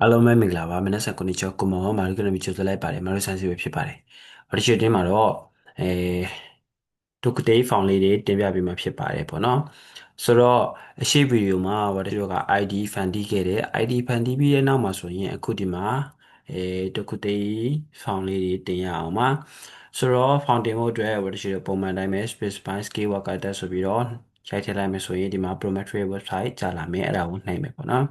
အားလုံးပဲမင်္ဂလာပါမနက်ဆန်ကိုနီချောကိုမောင်မာရီကနမီချိုသလိုက်ပါတယ်မာရီဆန်စီပဲဖြစ်ပါတယ်ဗဒီရှိတင်းမှာတော့အဲဒုက္ကတေးဖောင်လေးတွေတင်ပြပေးမှာဖြစ်ပါတယ်ပေါ့နော်ဆိုတော့အရှိဗီဒီယိုမှာဗဒီတို့က ID ဖန်တီးခဲ့တယ် ID ဖန်တီးပြီးတဲ့နောက်မှာဆိုရင်အခုဒီမှာဒုက္ကတေးဖောင်လေးတွေတင်ရအောင်ပါဆိုတော့ fountain ဖို့အတွက်ဗဒီရှိတို့ပုံမှန်တိုင်းပဲ space by scale worker တက်ဆိုပြီးတော့ရိုက်ထည့်လိုက်မယ်ဆိုရင်ဒီမှာ Prometric website ကြာလာမယ်အဲ့ဒါကိုနှိပ်မယ်ပေါ့နော်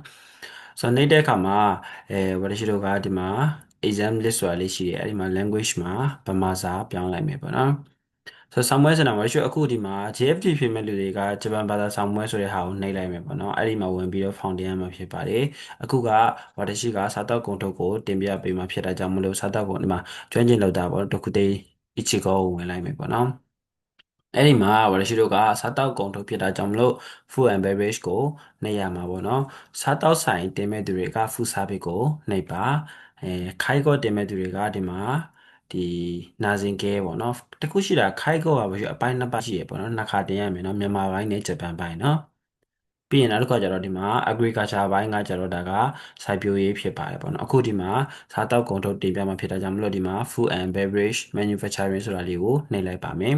ဆိုတော့နှိပ်တဲ့အခါမှာဝရရှိတို့ကဒီမှာ exam list ဆိုတာလေးရှိတယ်အဲ့ဒီမှာ language မှာဗမာစာပြောင်းလိုက်မယ်ပေါ့နော်ဆိုတော့ဆောင်းပွဲစင်တာဝရရှိအခုဒီမှာ JFT ဖြစ်မဲ့လူတွေကဂျပန်ဘာသာဆောင်းပွဲဆိုတဲ့ဟာကိုနှိပ်လိုက်မယ်ပေါ့နော်အဲ့ဒီမှာဝင်ပြီးတော့ fountain မှာဖြစ်ပါတယ်အခုကဝရရှိကစားတော့ကုန်ထုတ်ကိုတင်ပြပေးမှာဖြစ်တာကြောင့်မလို့စားတော့ကုန်ဒီမှာကျွမ်းကျင်လောက်တာပေါ့တခုတည်း Ichigo ကိုဝင်လိုက်မယ်ပေါ့နော်အဲ့ဒီမှာဝရရှိတို့ကစားတောက်ကုန်ထုတ်ဖြစ်တာကြောင့်မလို့ food and beverage ကိုနှိပ်ရမှာပေါ့နော်စားတောက်ဆိုင်တင်မဲ့သူတွေက food service ကိုနှိပ်ပါခိုင်းကောတင်မဲ့သူတွေကဒီမှာဒီနာဇင်ကဲပေါ့နော်တခုရှိတာခိုင်းကောကဘာရှိအပိုင်းနှစ်ပိုင်းရှိရပေါ့နော်နှစ်ခါတင်ရမယ်နော်မြန်မာပိုင်းနဲ့ဂျပန်ပိုင်းနော်ပြီးရင်နောက်တစ်ခါကျတော့ဒီမှာ agriculture ဘိုင်းကကျတော့ဒါကစိုက်ပျိုးရေးဖြစ်ပါတယ်ပေါ့နော်အခုဒီမှာစားတောက်ကုန်ထုတ်တင်ပြမှာဖြစ်တာကြောင့်မလို့ဒီမှာ food and beverage manufacturing ဆိုတာလေးကိုနှိပ်လိုက်ပါမယ်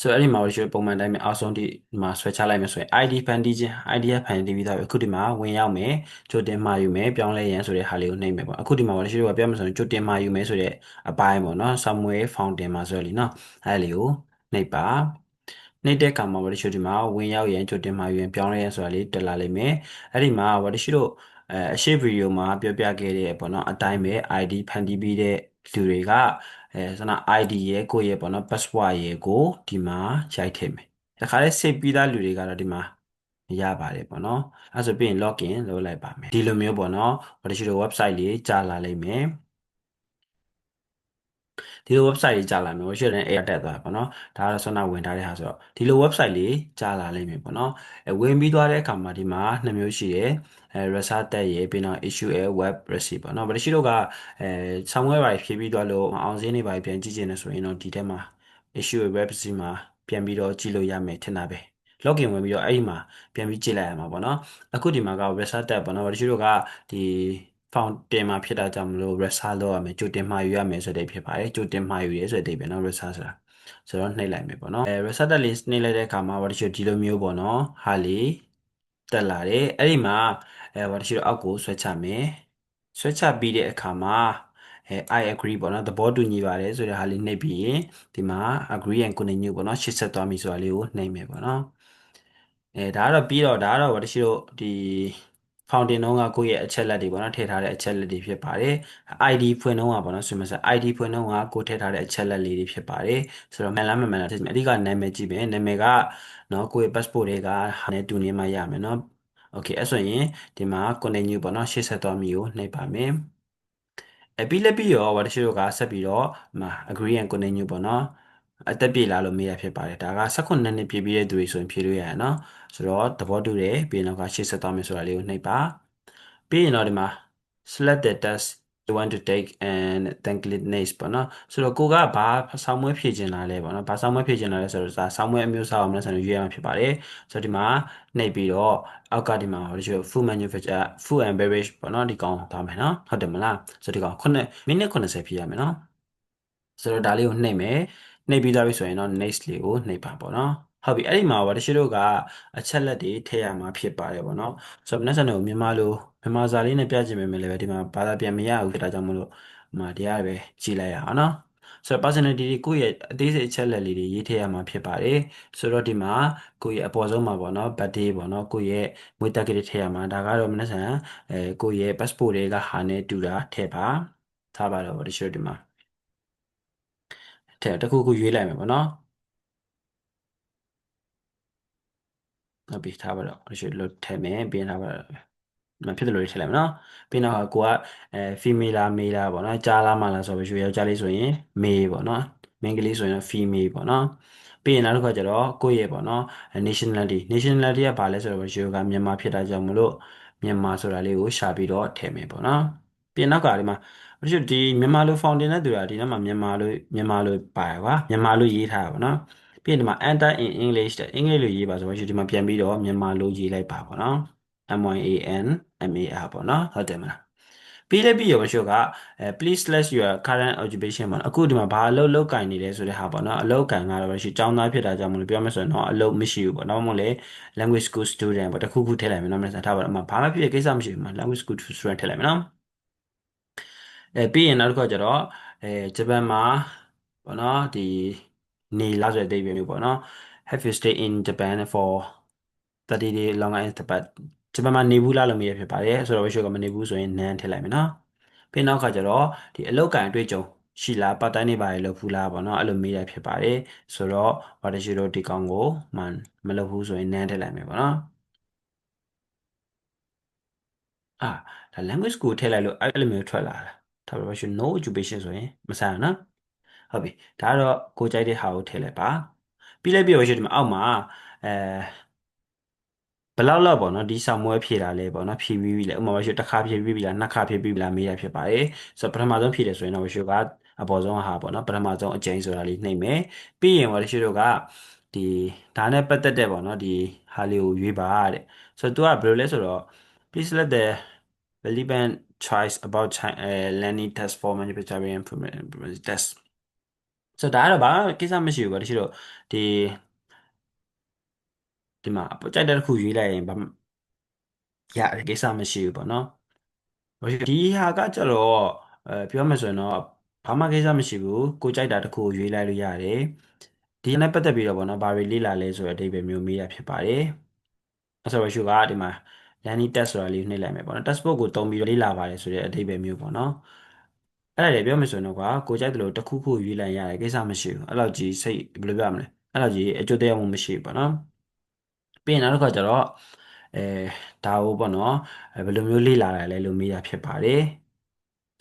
ဆိုတော့အဲ့ဒီမှာရွှေပုံမှန်တိုင်းမှာအောက်ဆုံးဒီမှာဆွဲချလိုက်မယ်ဆိုရင် ID ဖန်တီးခြင်း ID ဖန်တီးပြီးသားပဲအခုဒီမှာဝင်ရောက်မယ်ကြိုတင်မှာယူမယ်ပြောင်းလဲရန်ဆိုတဲ့ဟာလေးကိုနှိပ်မယ်ပေါ့အခုဒီမှာရွှေကပြောမယ်ဆိုရင်ကြိုတင်မှာယူမယ်ဆိုတဲ့အပိုင်းပေါ့နော် Somewhere Fountain မှာဆိုရလीနော်အဲ့လေးကိုနှိပ်ပါနှိပ်တဲ့အခါမှာရွှေဒီမှာဝင်ရောက်ရန်ကြိုတင်မှာယူရန်ပြောင်းလဲရန်ဆိုတာလေးတက်လာလိမ့်မယ်အဲ့ဒီမှာရွှေတို့အရှိဗီဒီယိုမှာပြောပြခဲ့တဲ့ပေါ့နော်အတိုင်းပဲ ID ဖန်တီးပြီးတဲ့လူတွေကစန ID ရဲ့ကိုယ့်ရဲ့ပေါ့နော် password ရဲ့ကိုဒီမှာရိုက်ထည့်မယ်တခါလေး save ပြီးသားလူတွေကတော့ဒီမှာရပါတယ်ပေါ့နော်အဲဆိုပြီးရင် login လုပ်လိုက်ပါမယ်ဒီလိုမျိုးပေါ့နော်ဘာလို့ရှိလို့ website လေးကြာလာလိမ့်မယ်ဒီလို website လေးကြာလာမယ်ရှိရင် air တက်သွားပါတော့ဒါကတော့ဆွမ်းနာဝင်ထားတဲ့ဟာဆိုတော့ဒီလို website လေးကြာလာလိမ့်မယ်ပေါ့နော်ဝင်ပြီးသွားတဲ့အခါမှာဒီမှာနှစ်မျိုးရှိတယ်research တက်ရေးပြီးတော့ issue a web receipt ပေါ့နော်ဘာလို့ရှိလို့ကsomewhere ပါဖြည့်ပြီးသွားလို့အောင်စင်းတွေပါပြန်ကြည့်ချင်တယ်ဆိုရင်တော့ဒီထဲမှာ issue a web receipt မှာပြန်ပြီးတော့ကြည့်လို့ရမယ်ထင်တာပဲ login ဝင်ပြီးတော့အဲ့ဒီမှာပြန်ပြီးကြည့်လိုက်ရမှာပေါ့နော်အခုဒီမှာက research tab ပေါ့နော်ဘာလို့ရှိလို့ကဒီ fountain မှာဖြစ်တာကြောင့်မလို့ research လုပ်ရမယ်ကြိုတင်မှာယူရမယ်ဆိုတဲ့ဖြစ်ပါတယ်ကြိုတင်မှာယူရဲဆိုတဲ့ပဲเนาะ research ဆိုတာဆိုတော့နှိပ်လိုက်မယ်ပေါ့နော်research တက်လေးနှိပ်လိုက်တဲ့အခါမှာဘာလို့ရှိဒီလိုမျိုးပေါ့နော်ဟာလေးတက်လာတယ်အဲ့ဒီမှာဘာလို့ရှိတော့အောက်ကိုဆွဲချမယ်ဆွဲချပြီးတဲ့အခါမှာI agree ပေါ့နော်သဘောတူညီပါတယ်ဆိုတဲ့ဟာလေးနှိပ်ပြီးရင်ဒီမှာ agree and continue ပေါ့နော်ရှေ့ဆက်သွားပြီဆိုတာလေးကိုနှိပ်မယ်ပေါ့နော်ဒါကတော့ပြီးတော့ဒါကတော့တချို့ဒီ fountain တုံးကကိုယ့်ရဲ့အချက်လက်တွေပေါ့နော်ထည့်ထားတဲ့အချက်လက်တွေဖြစ်ပါတယ် ID ဖွင့်တုံးကပေါ့နော်ဆိုမှဆက် ID ဖွင့်တုံးကကိုယ်ထည့်ထားတဲ့အချက်လက်လေးတွေဖြစ်ပါတယ်ဆိုတော့မှန်လားမမှန်လားထည့်မယ်အဓိကနာမည်ကြည့်မယ်နာမည်ကနော်ကိုယ့်ရဲ့ passport တွေကဟာနဲ့တူနေမှရမယ်နော် okay အဲ့ဆိုရင်ဒီမှာ continue ပေါ့နော်ရှေ့ဆက်သွားမည်ကိုနှိပ်ပါမယ်ပြီးလက်ပြီးရောတချို့ကဆက်ပြီးတော့agree and continue ပေါ့နော်အသက်ပြေလာလို့မေးရဖြစ်ပါတယ်ဒါက18နှစ်ပြည့်ပြီးတဲ့သူတွေဆိုရင်ဖြေလို့ရရနော်ဆိုတော့သဘောတူတယ်ပြီးရင်တော့ရှေ့ဆက်သွားမယ်ဆိုတာလေးကိုနှိပ်ပါပြီးရင်တော့ဒီမှာ select the test you want to take and then click next ပေါ့နော်ဆိုတော့ကိုကဘာဆောင်းမွေးဖြည့်ချင်တာလဲပေါ့နော်ဘာဆောင်းမွေးဖြည့်ချင်တာလဲဆိုတော့ဆောင်းမွေးအမျိုးအစားအောင်မလဲဆိုတော့ရွေးရမှာဖြစ်ပါတယ်ဆိုတော့ဒီမှာနှိပ်ပြီးတော့အောက်ကဒီမှာဟိုဒီ food manufacture food and beverage ပေါ့နော်ဒီကောင်သွားမယ်နော်ဟုတ်တယ်မလားဆိုတော့ဒီကောင်မိနစ်80ဖြည့်ရမယ်နော်ဆိုတော့ဒါလေးကိုနှိပ်မယ်နှိပ်ပြီးသားပြီဆိုရင်တော့ next လေးကိုနှိပ်ပါပေါ့နော်ဟုတ်ပြီအဲ့ဒီမှာတချို့တို့ကအချက်လက်တွေထည့်ရမှာဖြစ်ပါတယ်ပေါ့နော်ဆိုတော့မနေ့ကလည်းမြန်မာစာလေးနဲ့ပြချင်ပေမဲ့လည်းဒီမှာဘာသာပြန်မရဘူးဒါကြောင့်မလို့ဒီကပဲကြည့်လိုက်ရအောင်နော်ဆိုတော့ personality တွေကိုယ့်ရဲ့အသေးစိတ်အချက်လက်လေးတွေရေးထည့်ရမှာဖြစ်ပါတယ်ဆိုတော့ဒီမှာကိုယ့်ရဲ့အပေါ်ဆုံးမှာပေါ့နော် birthday ပေါ့နော်ကိုယ့်ရဲ့မွေးတက္ကရာထည့်ရမှာဒါကတော့မနေ့ကကိုယ့်ရဲ့ passport တွေကဟာနဲ့တူတာထည့်ပါထားပါတော့တချို့ဒီမှာတစ်ခုခုရွေးလိုက်မယ်ပေါ့နော်ဟုတ်ပြီထားပါတော့ရွှေလို့ထည့်မယ်ပြီးရင်ထားပါတော့မဖြစ်တယ်လို့ထည့်လိုက်မယ်နော်ပြီးတော့ကိုကfemale လား male လားပေါ့နော်ကြားလားမလားဆိုပြီးရွှေယောက်ျားလေးဆိုရင် male ပေါ့နော်မိန်းကလေးဆိုရင် female ပေါ့နော်ပြီးရင်နောက်တစ်ခါကျတော့ကိုယ့်ရဲ့ပေါ့နော် nationality ကဘာလဲဆိုတော့ရွှေကမြန်မာဖြစ်တာကြောင့်မလို့မြန်မာဆိုတာလေးကိုရှာပြီးတော့ထည့်မယ်ပေါ့နော်ပြီးရင်နောက်ကဒီမှာဒီမြန်မာလို fountain နဲ့တူတာဒီနောက်မှာမြန်မာလိုပါကွာမြန်မာလိုရေးထားတာပေါ့နော် ပြီးရင်ဒီမှာ enter in English တဲ့အင်္ဂလိပ်လိုရေးပါဆိုတော့ဒီမှာပြန်ပြီးတော့မြန်မာလိုရေးလိုက်ပါပေါ့နော် MYANMAR ပေါ့နော်ဟုတ်တယ်မလားပြီးလဲပြီးရောမရှိကplease select your current occupation ပေါ့နော်အခုဒီမှာဘာအလုပ်လုပ်ကင်နေလဲဆိုတဲ့ဟာပေါ့နော်အလုပ်ကင်ကတော့မရှိចောင်းသားဖြစ်တာကြောင့်မလို့ပြောမယ်ဆိုရင်တော့အလုပ်မရှိဘူးပေါ့နော်မဟုတ်လေ language school student ပေါ့တစ်ခုခုထည့်လိုက်မယ်နော်မနေ့ကထားပါတော့အမဘာမှဖြစ်ကိစ္စမရှိဘူးမှာ language school student ထည့်လိုက်မယ်နော်ပြီးရင်နောက်တစ်ခါကျတော့ဂျပန်မှာပေါ့နော်ဒီနေလားဆိုတဲ့အဓိပ္ပာယ်မျိုးပေါ့နော် have you stayed in Japan for 30 day longer in Japan ဂျပန်မှာနေဘူးလားလို့မေးရဖြစ်ပါတယ်ဆိုတော့ဝရှိကမနေဘူးဆိုရင် none ထည့်လိုက်မယ်နော်ပြီးနောက်ခါကျတော့ဒီအလောက်ကန်အတွေ့အကြုံရှိလား part time နေပါလေလုပ်ဘူးလားပေါ့နော်အဲ့လိုမေးရဖြစ်ပါတယ်ဆိုတော့ဝါတရှိတို့ဒီကောင်ကိုမလုပ်ဘူးဆိုရင် none ထည့်လိုက်မယ်ပေါ့နော်အာဒါ language ကိုထည့်လိုက်လို့အဲ့လိုမျိုးထွက်လာတာဒါပေမဲ့ no occupation ဆိုရင်မဆန်ဘူးနော်ဟုတ်ပြီဒါကတော့ကိုကြိုက်တဲ့ဟာကိုထည့်လိုက်ပါပြီးလိုက်ပြီးတော့ရှိဒီမှာအောက်မှာအဲဘယ်လောက်ပေါ့နော်ဒီဆောင်မွဲဖြည့်တာလဲပေါ့နော်ဖြည့်ပြီးပြီလဲဥပမာရှိတစ်ခါဖြည့်ပြီးပြီလားနှစ်ခါဖြည့်ပြီးပြီလားမေးရဖြစ်ပါတယ်ဆိုတော့ပထမဆုံးဖြည့်တယ်ဆိုရင်တော့ရှိကအပေါ်ဆုံးဟာပေါ့နော်ပထမဆုံးအကျဉ်းဆိုတာလေးနှိပ်မယ်ပြီးရင်ရှိတို့ကဒီဒါနဲ့ပတ်သက်တဲ့ပေါ့နော်ဒီဟာလေးကိုရွေးပါတဲ့ဆိုတော့ तू ကဘယ်လိုလဲဆိုတော့ please let the relevant choice about learning test for manufacturing improvement test ဆိုတော့ဒါကတော့ဘာကိစ္စမရှိဘူးပေါ့တချို့တို့ဒီဒီမှာကြိုက်တဲ့တစ်ခုရွေးလိုက်ရင်ဘာရတယ်ကိစ္စမရှိဘူးပေါ့နော်ဒီဟာကကျတော့ပြောမယ်ဆိုရင်တော့ဘာမှကိစ္စမရှိဘူးကိုကြိုက်တာတစ်ခုကိုရွေးလိုက်လို့ရတယ်ဒီနဲ့ပတ်သက်ပြီးတော့ပေါ့နော်ဘာတွေလေ့လာလဲဆိုတဲ့အဓိပ္ပာယ်မျိုးမေးရဖြစ်ပါတယ်အဲ့ဆိုတော့ရှုကဒီမှာ learning test ဆိုတာလေးနှိပ်လိုက်မယ်ပေါ့နော် test book ကိုတုံးပြီးတော့လေ့လာပါတယ်ဆိုတဲ့အဓိပ္ပာယ်မျိုးပေါ့နော်အဲ့ဒါတွေပြောမယ်ဆိုရင်တော့ကွာကိုကြိုက်တယ်လို့တစ်ခုခုရွေးလိုက်ရတယ်ကိစ္စမရှိဘူးအဲ့လောက်ကြီးစိတ်ဘယ်လိုပြောရမလဲအဲ့လောက်ကြီးအကျိုးသက်ရောက်မှုမရှိဘူးပေါ့နော်ပြီးရင်နောက်တစ်ခါကျတော့အဲဒါကိုပေါ့နော်ဘယ်လိုမျိုးလေ့လာရလဲလို့မေးတာဖြစ်ပါတယ်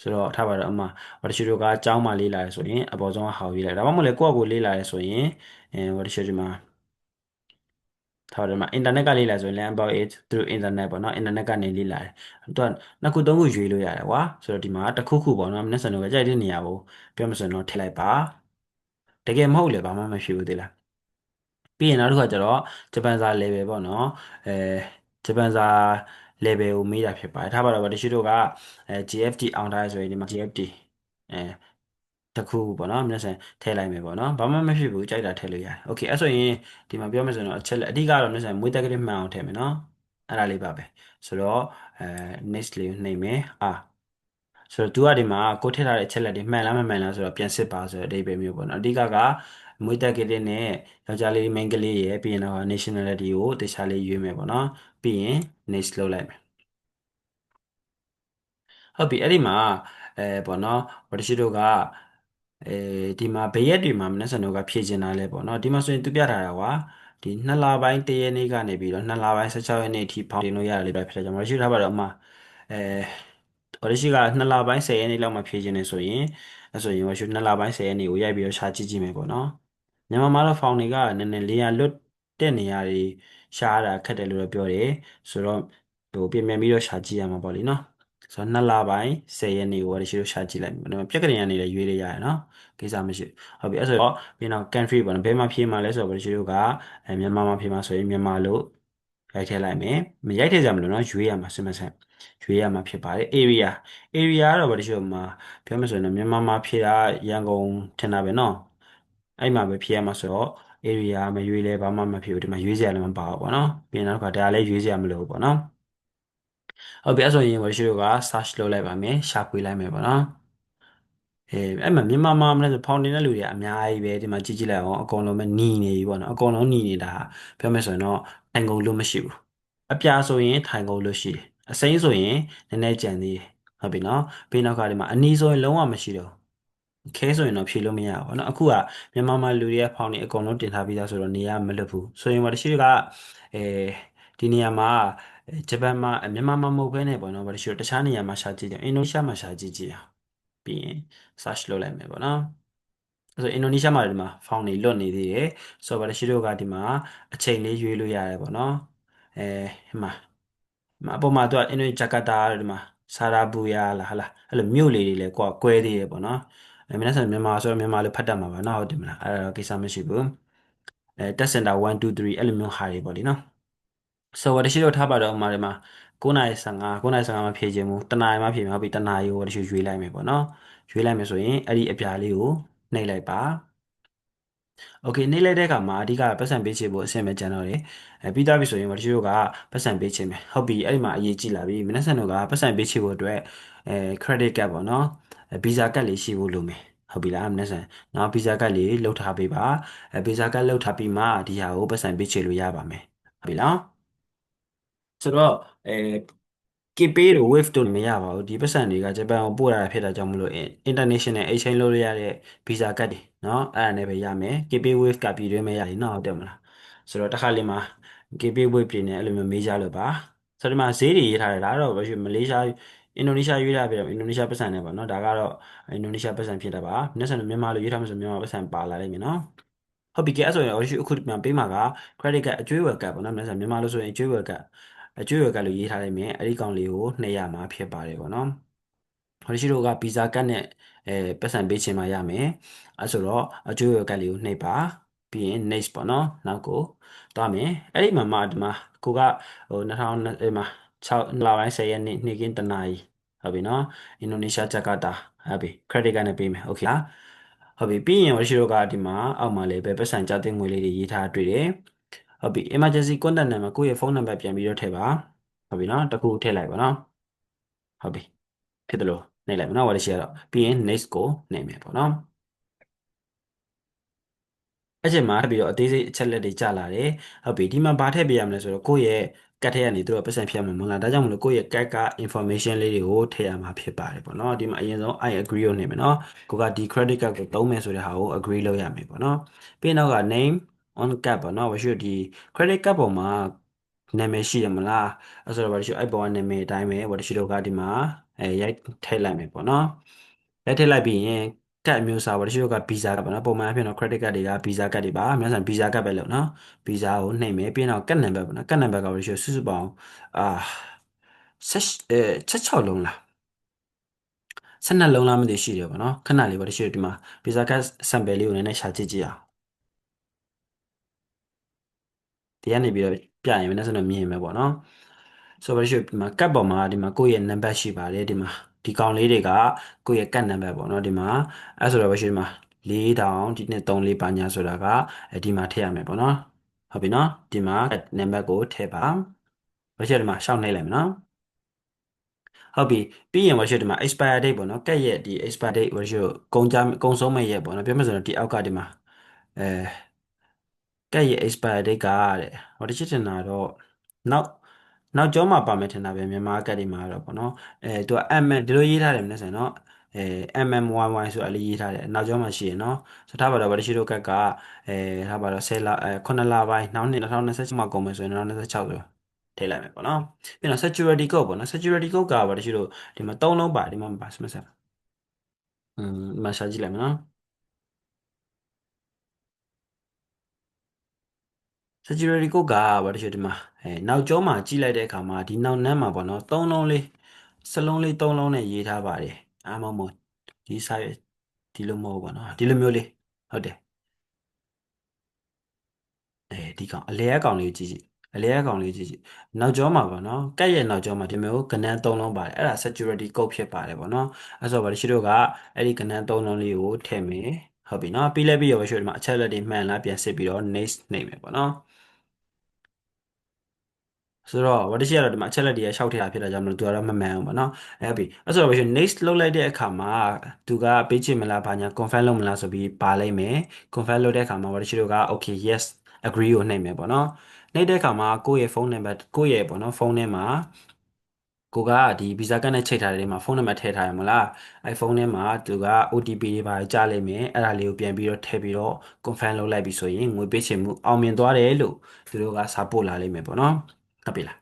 ဆိုတော့ထားပါတော့အမဝတရှိတို့ကအကြောင်းမှလေ့လာရဆိုရင်အပေါ်ဆုံးကဟာကိုရေးလိုက်ဒါမှမဟုတ်လေကိုယ့်အကိုလေ့လာရဆိုရင်ဝတရှိဒီမှာထားပါတော့အမ internet ကလေ့လာဆိုရင် learn about it through internet ပေါ့နော် internet ကနေလေ့လာတယ်သူကနှစ်ခုသုံးခုရွေးလို့ရတယ်ကွာဆိုတော့ဒီမှာတစ်ခုခုပေါ့နော်မနေ့စံတော့ကြိုက်တဲ့နေရာကိုပြောမစံတော့ထည့်လိုက်ပါတကယ်မဟုတ်လေဘာမှမဖြစ်ဘူးသေးလားပြီးရင်နောက်တစ်ခါကျတော့ဂျပန်စာ level ပေါ့နော်အဲဂျပန်စာ level ကိုမေးတာဖြစ်ပါတယ်ထားပါတော့တချို့တို့ကGFT အောင်ထားရဆိုရင်ဒီမှာ GFT အဲတစ်ခုပေါ့နော်မျက်စံထည့်လိုက်မယ်ပေါ့နော်ဘာမှမဖြစ်ဘူးကြိုက်တာထည့်လို့ရတယ်โอเคအဲ့ဆိုရင်ဒီမှာပြောမယ်ဆိုရင်တော့အချက်လက်အဓိကတော့မျက်စံမွေးတက်ကလေးမှန်အောင်ထည့်မယ်နော်အဲ့ဒါလေးပါပဲဆိုတော့next လေးကိုနှိပ်မယ်ဆိုတော့ तू ကဒီမှာကိုထည့်ထားတဲ့အချက်လက်တွေမှန်လားမမှန်လားဆိုတော့ပြန်စစ်ပါဆိုတဲ့အဓိပ္ပာယ်မျိုးပေါ့နော်အဓိကမွေးတက်ကလေးနဲ့ယောက်ျားလေးမိန်းကလေးရဲ့ပြီးရင်တော့ nationality ကိုတခြားလေးရွေးမယ်ပေါ့နော်ပြီးရင် next လုပ်လိုက်မယ်ဟုတ်ပြီအဲ့ဒီမှာပေါ့နော်ဝတရှိတို့ကဒီမှာဘယ်ရက်တွေမှာမနေ့စံတို့ကဖြည့်ကျင်တာလဲပေါ့နော်ဒီမှာဆိုရင်သူပြထားတာကွာဒီ2လပိုင်း1ရက်နေ့ကနေပြီးတော့2လပိုင်း16ရက်နေ့အထိဖောင်တင်လို့ရတယ်လေပဲဖြစ်တယ်ကျွန်တော်ရှိထားပါတော့အမအဲဝတရှိက2လပိုင်း10ရက်နေ့လောက်မှဖြည့်ကျင်နေဆိုရင်အဲ့ဆိုရင်ဝတရှိ2လပိုင်း10ရက်နေ့ကိုရိုက်ပြီးတော့ရှာကြည့်ကြည့်မယ်ပေါ့နော်မြန်မာမှာတော့ဖောင်တွေကနည်းနည်းလေးရလွတ်တဲ့နေရာတွေရှားတာခက်တယ်လို့တော့ပြောတယ်ဆိုတော့ဟိုပြင်ပြန်ပြီးတော့ရှာကြည့်ရမှာပေါ့လေနော်ဆိုတော့2လပိုင်း10ရက်နေ့ကိုဝယ်ရှိလို့ရှာကြည့်လိုက်မယ်ပြက်ကလေးကနေလည်းရွေးလို့ရတယ်နော်ကိစ္စမရှိဘူးဟုတ်ပြီအဲ့ဆိုတော့ပြီးတော့ country ပေါ့နော်ဘယ်မှာဖြေမှာလဲဆိုတော့ဝယ်ရှိလို့ကမြန်မာမှာဖြေမှာဆိုရင်မြန်မာလို့ရိုက်ထည့်လိုက်မယ်မရိုက်ထည့်ကြမလို့နော်ရွေးရမှာစမဆက်ရွေးရမှာဖြစ်ပါတယ် area ကတော့ဝယ်ရှိလို့မှာပြောမယ်ဆိုရင်တော့မြန်မာမှာဖြေတာရန်ကုန်ထင်တာပဲနော်အဲ့မှာပဲဖြေရမှာဆိုတော့ area မရွေးလဲဘာမှမဖြစ်ဘူးဒီမှာရွေးစရာလည်းမပါဘူးပေါ့နော်ပြီးရင်နောက်ကဒါလည်းရွေးစရာမလိုဘူးပေါ့နော်ဟုတ်ပြီအဲ့ဆိုရင်ဝရှိတို့က search လုပ်လိုက်ပါမယ်ရှာဖွေလိုက်မယ်ပေါ့နော်အဲ့မှာမြန်မာမှာမလဲဆိုဖောင်တင်တဲ့လူတွေကအများကြီးပဲဒီမှာကြည့်ကြည့်လိုက်အောင်အကုန်လုံးပဲหนีနေပြီပေါ့နော်အကုန်လုံးหนีနေတာပြောမယ်ဆိုရင်တော့ထိုင်ကုန်လို့မရှိဘူးအပြာဆိုရင်ထိုင်ကုန်လို့ရှိတယ်အစိမ်းဆိုရင်နည်းနည်းကြံသေးတယ်ဟုတ်ပြီနော်ပြီးနောက်ကဒီမှာအနီဆိုရင်လုံးဝမရှိတော့ဘူးခဲဆိုရင်တော့ဖြေလို့မရဘူးပေါ့နော်အခုကမြန်မာမှာလူတွေကဖောင်နေအကုန်လုံးတင်ထားပြီးသားဆိုတော့နေရမလွတ်ဘူးဆိုရင်တော့တရှိကအဲဒီနေရာမှာဂျပန်မှာမြန်မာမှာမဟုတ်ဘဲနဲ့ပေါ့နော်ဘာလို့ရှိတော့တခြားနေရာမှာရှာကြည့်ကြအင်ဒိုနီးရှားမှာရှာကြည့်ကြည့်အောင်ပြီးရင် search လုပ်လိုက်မယ်ပေါ့နော်အဲ့ဆိုအင်ဒိုနီးရှားမှာဒီမှာဖောင်နေလွတ်နေသေးတယ်ဆိုတော့ဘာလို့ရှိတော့ကဒီမှာအချိန်လေးရွေးလို့ရတယ်ပေါ့နော်ဒီမှာအပေါ်မှာသူကအင်ဒိုဂျကာတာဒီမှာဆာရာဘူယာလားဟာလားအဲ့လိုမြို့လေးတွေလည်းကွဲသေးတယ်ပေါ့နော်မနေ့ကမြန်မာဆိုတော့မြန်မာလိုဖတ်တတ်မှာပါနော်ဟုတ်တယ်မလားအဲ့ဒါကိစ္စမရှိဘူးတက်စင်တာ1 2 3အဲ့လိုမျိုးဟာတွေပေါ့လीနော် so ဝတရှိတို့ထားပါတော့ဥမာဒီမှာ9:15မှာဖြည့်ခြင်းမူတနာရီမှဖြည့်မှာဟုတ်ပြီတနာရီကိုဝတရှိရွေးလိုက်မယ်ပေါ့နော်ရွေးလိုက်မယ်ဆိုရင်အဲ့ဒီအပြားလေးကိုနှိပ်လိုက်ပါโอเคနှိပ်လိုက်တဲ့အခါမှာအဓိကပတ်စံပေးချေဖို့အဆင်ပဲကျန်တော့တယ်ပြီးသားပြီဆိုရင်ဝတရှိတို့ကပတ်စံပေးချေမယ်ဟုတ်ပြီအဲ့ဒီမှာအရေးကြီးလာပြီမနက်ဆန်တို့ကပတ်စံပေးချေဖို့အတွက်credit card ပေါ့နော်visa card လေးရှိဖို့လိုမယ်ဟုတ်ပြီလားမနက်ဆန်နောက် visa card လေးလှုပ်ထားပေးပါvisa card လှုပ်ထားပြီးမှဒီဟာကိုပတ်စံပေးချေလို့ရပါမယ်ဟုတ်ပြီလားဆိုတော့KPay တို့ Wave တို့မရပါဘူးဒီပတ်စံတွေကဂျပန်ကိုပို့ရတာဖြစ်တာကြောင့်မလို့ international exchange လုပ်လို့ရတဲ့ visa card တွေเนาะအဲ့ဒါနဲ့ပဲရမယ် KPay Wave ကပြည်တွင်းမရရင်เนาะဟုတ်တယ်မလားဆိုတော့တစ်ခါလေမှာ KPay Wave တွေနဲ့အဲ့လိုမျိုးမေးကြလို့ပါဆိုတော့ဒီမှာဈေးတွေရေးထားတယ်ဒါတော့မလေးရှားအင်ဒိုနီးရှားရွေးထားပြီတော့အင်ဒိုနီးရှားပတ်စံနဲ့ပေါ့เนาะဒါကတော့အင်ဒိုနီးရှားပတ်စံဖြစ်တာပါမျက်စံမြန်မာလိုရေးထားမှဆိုမြန်မာပတ်စံပါလာလိမ့်မယ်เนาะဟုတ်ပြီကဲအဲ့ဆိုရင်အခုဒီမှာပေးမှာက credit card အကျွေးဝယ်ကတ်ပေါ့နော်မြန်မာလို့ဆိုရင်အကျွေးဝယ်ကတ်လို့ရေးထားလိုက်မယ်အဲ့ဒီကောင်လေးကိုနှိပ်ရမှာဖြစ်ပါတယ်ပေါ့နော်ဟိုရှိတို့ကဗီဇာကတ်နဲ့ပတ်စံပေးချင်မှရမယ်အဲ့ဆိုတော့အကျွေးဝယ်ကတ်လေးကိုနှိပ်ပါပြီးရင် next ပေါ့နော်နောက်ကိုသွားမယ်အဲ့ဒီမှာဒီမှာကိုကဟို2020အဲ့မှာ6လပိုင်း10ရက်နေ့နေ့ကင်းတနာရီဟုတ်ပြီနော်အင်ဒိုနီးရှားဂျကာတာဟုတ်ပြီ credit card နဲ့ပေးမယ် okay လားဟုတ်ပြီပြီးရင်ဝရှိတို့ကဒီမှာအောက်မှာလေးပဲပတ်စံကြားသိငွေလေးတွေရေးထားတွေ့တယ်ဟုတ်ပြီ emergency contact number ကိုယ့်ရဲ့ဖုန်းနံပါတ်ပြန်ပြီးတော့ထည့်ပါဟုတ်ပြီနော်တခုထည့်လိုက်ပါနော်ဟုတ်ပြီဖြစ်တယ်လို့နှိပ်လိုက်ပါနော်ဝါလရှိရတော့ပြီးရင် next ကိုနှိပ်မယ်ပေါ့နော်အဲ့ချိန်မှာထပ်ပြီးတော့အသေးစိတ်အချက်လက်တွေကြာလာတယ်ဟုတ်ပြီဒီမှာဘာထည့်ပေးရမလဲဆိုတော့ကိုယ့်ရဲ့ကတ်ထဲကနေသူတို့ပတ်စံဖြတ်မှာမဟုတ်လားဒါကြောင့်မလို့ကိုယ့်ရဲ့ကတ်က information လေးတွေကိုထည့်ရမှာဖြစ်ပါတယ်ပေါ့နော်ဒီမှာအရင်ဆုံး I agree ကိုနှိပ်မယ်နော်ကိုကဒီ credit card ကိုသုံးမယ်ဆိုတဲ့ဟာကို agree လုပ်ရမယ်ပေါ့နော်ပြီးနောက်က name on card ပေါ့နော်ဝရှိဒီ credit card ပေါ်မှာနာမည်ရှိရမလားအဲ့ဆိုတော့ဝရှိအဲ့ပေါ်ကနာမည်အတိုင်းပဲဝရှိတို့ကဒီမှာရိုက်ထည့်လိုက်မယ်ပေါ့နော်ရိုက်ထည့်လိုက်ပြီးရင်ကတ်အမျိုးအစားပေါ့တချို့က visa ကတ်ပေါ့နော်ပုံမှန်အဖြစ်တော့ credit card တွေက visa ကတ်တွေပါအများဆုံး visa ကတ်ပဲလို့နော် visa ကိုနှိပ်မယ်ပြီးတော့ကတ်နံပါတ်ပေါ့နော်ကတ်နံပါတ်ကတချို့စုစုပေါင်းအာဆက်16လုံးလား12လုံးလားမသိရှိတယ်ပေါ့နော်ခဏလေးပေါ့တချို့ဒီမှာ visa ကတ် sample လေးကိုနည်းနည်းရှာကြည့်ကြည့်အောင်ဒီကနေပြီးတော့ပြရင်မနေ့စတော့မြင်မယ်ပေါ့နော်ဆိုတော့ရှိဒီမှာကတ်ပေါ်မှာဒီမှာကိုယ့်ရဲ့နံပါတ်ရှိပါတယ်ဒီမှာဒီကောင်လေးတွေကကိုယ့်ရဲ့ကတ်နံပါတ်ပေါ့နော်ဒီမှာအဲဆိုတော့ရှိဒီမှာ4000ဒီနှစ်34ပါညာဆိုတာကဒီမှာထည့်ရမယ်ပေါ့နော်ဟုတ်ပြီနော်ဒီမှာနံပါတ်ကိုထည့်ပါရှိဒီမှာရှောက်နှိပ်လိုက်မယ်နော်ဟုတ်ပြီပြီးရင်ရှိဒီမှာ expire date ပေါ့နော်ကတ်ရဲ့ဒီ expire date ရှိကုန်ဆုံးမဲ့ရက်ပေါ့နော်ပြောမှဆိုတော့ဒီအောက်ကဒီမှာအဲကတ်ရဲ့ expire date ကတဲ့ဟိုတစ်ချက်ထင်တာတော့နောက်နောက်ကျောမှာပါမယ်ထင်တာပဲမြန်မာကတ်တွေမှာတော့ပေါ့နော်သူက mm ဒီလိုရေးထားတယ်မနေ့စံနော်MMYY ဆိုအလေးရေးထားတယ်နောက်ကျောမှာရှိရနော်ဆိုထားပါတော့ဗတရှိတို့ကတ်ကအဲထားပါတော့10လ9လပိုင်းနောက်နှစ်2026မှာကုန်မယ်ဆိုရင်2026ဆိုထည့်လိုက်မယ်ပေါ့နော်ပြီးတော့ security code ပေါ့နော် security code ကဗတရှိတို့ဒီမှာ3လုံးပါဒီမှာမပါစမဆက်ဒီမှာရှာကြည့်လိုက်မယ်နော် security code ကဘာတချို့ဒီမှာနောက်ကျောမှာကြီးလိုက်တဲ့အခါမှာဒီနောက်နမ်းမှာပေါ့နော်သုံးလုံးလေးစလုံးလေးသုံးလုံးနဲ့ရေးထားပါတယ်အားမမို့ဒီ size ဒီလိုမဟုတ်ဘူးပေါ့နော်ဒီလိုမျိုးလေးဟုတ်တယ်ဒီကောင်အလဲအကောင်လေးကိုကြည့်ကြည့်အလဲအကောင်လေးကိုကြည့်ကြည့်နောက်ကျောမှာပေါ့နော်ကက်ရဲ့နောက်ကျောမှာဒီမျိုးကဏ္ဍသုံးလုံးပါတယ်အဲ့ဒါ security code ဖြစ်ပါတယ်ပေါ့နော်အဲ့ဆိုဘာတချို့တို့ကအဲ့ဒီကဏ္ဍသုံးလုံးလေးကိုထည့်မယ်ဟုတ်ပြီနော်ပြီးလဲပြီးရောပဲရှိဒီမှာအချက်လက်တွေမှန်လားပြန်စစ်ပြီးတော့ next နှိပ်မယ်ပေါ့နော်ဆိုတော့ဝတရှိကတော့ဒီမှာအချက်လက်တွေကရှောက်ထည့်တာဖြစ်တာကြောင့်မလို့သူကတော့မမှန်ဘူးပေါ့နော်ဟုတ်ပြီအဲ့ဆိုတော့ next လုပ်လိုက်တဲ့အခါမှာသူကပေးချင်မလားဘာညာ confirm လုပ်မလားဆိုပြီးပါလိုက်မယ် confirm လုပ်တဲ့အခါမှာဝတရှိတို့က okay yes agree ကိုနှိပ်မယ်ပေါ့နော်နှိပ်တဲ့အခါမှာကိုယ့်ရဲ့ဖုန်းနံပါတ်ကိုယ့်ရဲ့ပေါ့နော်ဖုန်းထဲမှာကိုကဒီဗီဇာကတ်နဲ့ချိန်ထားတဲ့နေရာမှာဖုန်းနံပါတ်ထည့်ထားရမလားအဲဖုန်းထဲမှာသူက OTP တွေပါကြားလိုက်မယ်အဲ့ဒါလေးကိုပြန်ပြီးတော့ထည့်ပြီးတော့ confirm လုပ်လိုက်ပြီဆိုရင်ငွေပေးချေမှုအောင်မြင်သွားတယ်လို့သူတို့ကစာပို့လာလိမ့်မယ်ပေါ့နော်ဟုတ်ပြီလာ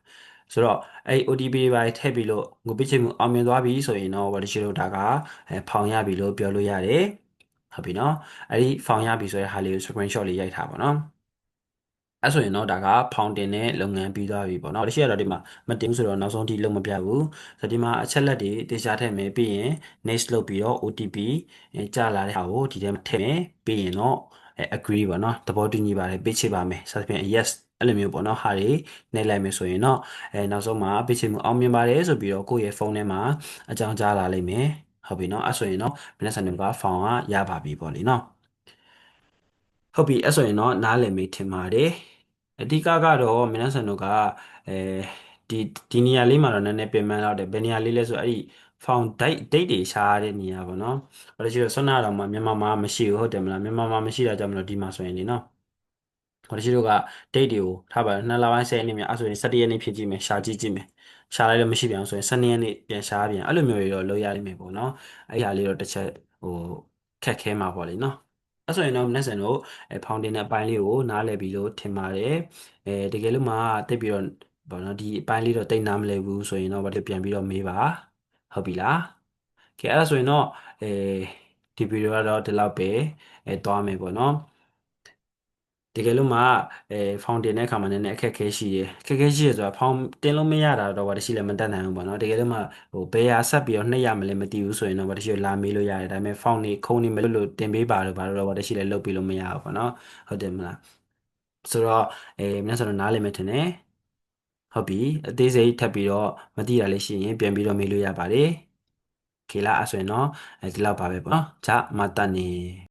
းဆိုတော့အဲ့ OTP တွေပါထည့်ပြီးလို့ငွေပေးချေမှုအောင်မြင်သွားပြီဆိုရင်တော့ဘာလို့ရှိလို့ဒါကဖောင်ရပြီလို့ပြောလို့ရတယ်ဟုတ်ပြီနော်အဲ့ဒီဖောင်ရပြီဆိုတဲ့ဟာလေးကို screenshot လေးရိုက်ထားပါနော်အဲ့ဆိုရင်တော့ဒါကဖောင်တင်တဲ့လုပ်ငန်းပြီးသွားပြီပေါ့နော်တချို့ကတော့ဒီမှာမတင်ဘူးဆိုတော့နောက်ဆုံးထိလုံးမပြဘူးဆိုတော့ဒီမှာအချက်လက်တွေတေချာထည့်မယ်ပြီးရင် next လုပ်ပြီးတော့ OTP ကြာလာတဲ့ဟာကိုဒီထဲမှာထည့်မယ်ပြီးရင်တော့agree ပေါ့နော်သဘောတူညီပါတယ်ပေးချေပါမယ်ဆိုတော့ဖြင့် yes အဲ့လိုမျိုးပေါ့နော်ဟာတွေနှိပ်လိုက်မယ်ဆိုရင်တော့နောက်ဆုံးမှာပေးချင်မှုအောင်မြင်ပါတယ်ဆိုပြီးတော့ကိုယ့်ရဲ့ဖုန်းထဲမှာအကြောင်းကြားလာလိမ့်မယ်ဟုတ်ပြီနော်အဲ့ဆိုရင်တော့皆さんတို့ကဖောင်ကရပါပြီပေါ့လေနော်ဟုတ်ပြီအဲ့ဆိုရင်တော့နားလည်မိထင်ပါတယ်အဓိကကတော့皆さんတို့ကအဲဒီဒီနေရာလေးမှာတော့နည်းနည်းပြင်ပန်းတော့တယ်ဘယ်နေရာလေးလဲဆိုအဲ့ဒီ found date တွေရှားတဲ့နေရာပေါ့နော်အဲ့ဒါရှိတော့ဆွမ်းနာတော့မှမြန်မာမှာမရှိဘူးဟုတ်တယ်မလားမြန်မာမှာမရှိတာကြောင့်မလို့ဒီမှာဆိုရင်ဒီနော်ဟိုတချို့က date တွေကိုထားပါ2လပိုင်း10ရက်နေ့မြအဲ့ဆိုရင်17ရက်နေ့ဖြစ်ကြည့်မယ်ရှာကြည့်မယ်ရှာလိုက်လို့မရှိပြန်ဆိုရင်12ရက်နေ့ပြန်ရှာပြန်အဲ့လိုမျိုးတွေတော့လုပ်ရလိမ့်မယ်ပေါ့နော်အဲ့ဒီဟာလေးတော့တစ်ချက်ဟိုခက်ခဲမှာပေါ့လေနော်အဲ့ဆိုရင်တော့ next တို့founding အပိုင်းလေးကိုနားလည်ပြီလို့ထင်ပါတယ်တကယ်လို့မှတိတ်ပြီးတော့ဘောနော်ဒီအပိုင်းလေးတော့တိတ်နားမလည်ဘူးဆိုရင်တော့ဘာလို့ပြန်ပြီးတော့မေးပါဟုတ်ပြီလားကဲအဲ့ဒါဆိုရင်တော့ဒီဗီဒီယိုကတော့ဒီလောက်ပဲသွားမယ်ပေါ့နော်တကယ်လို့မှဖောင်တင်တဲ့အခါမှာနည်းနည်းအခက်အခဲရှိတယ်အခက်အခဲရှိရဆိုတာဖောင်တင်လို့မရတာတော့ဘာလို့ရှိလဲမတတ်နိုင်ဘူးပေါ့နော်တကယ်လို့မှဟိုဘယ်ဟာဆက်ပြီးတော့နှိပ်ရမလဲမသိဘူးဆိုရင်တော့ဘာလို့ရှိလာမေးလို့ရတယ်ဒါပေမဲ့ဖောင်နေခုံနေမလို့တင်ပေးပါတော့ဘာလို့တော့ဘာလို့ရှိလဲလုပ်ပြီးလို့မရဘူးပေါ့နော်ဟုတ်တယ်မလားဆိုတော့皆さんတို့နားလည်မယ်ထင်တယ်ဟုတ်ပြီအသေးစိတ်ထပ်ပြီးတော့မသိတာလေးရှိရင်ပြန်ပြီးတော့မေးလို့ရပါတယ်ခေလာအဲ့ဆိုရင်တော့ဒီလောက်ပါပဲပေါ့နော်じゃあまたね